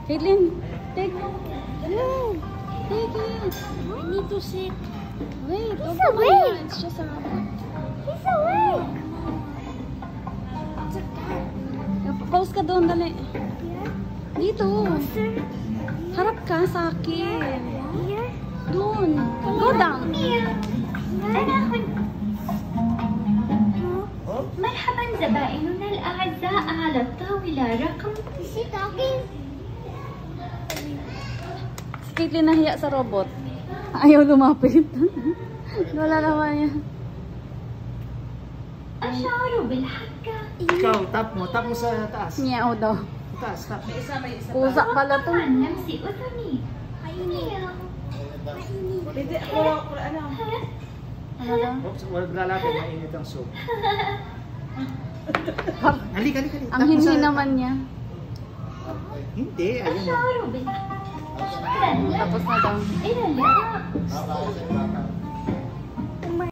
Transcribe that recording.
Caitlin, take. No. Take it. I need to sit. Wait. He's awake. It's just a rabbit. He's awake. Pause ka doon, dali. Here. Dito. Closer. Harap ka sa akin. Here. Doon. Go down. أنا مرحبا زبائننا الأعزاء على الطاولة رقم. Is he talking? Si Caitlin nahiya sa robot. Ayaw lumapit. Wala naman niya. أشعر بالحكة. Ikaw, tap mo sa taas. Meow daw. Taas, tap. Pusa pala to. عن لمس أذني. Hindi ako ano. Ano daw? Oops, wag lalapit, mainit ang soup. Halika. Ang hindi naman niya. Hindi, ayun. أشعر بالحكة. شكرا لك. Tapos na daw. إلى اللقاء.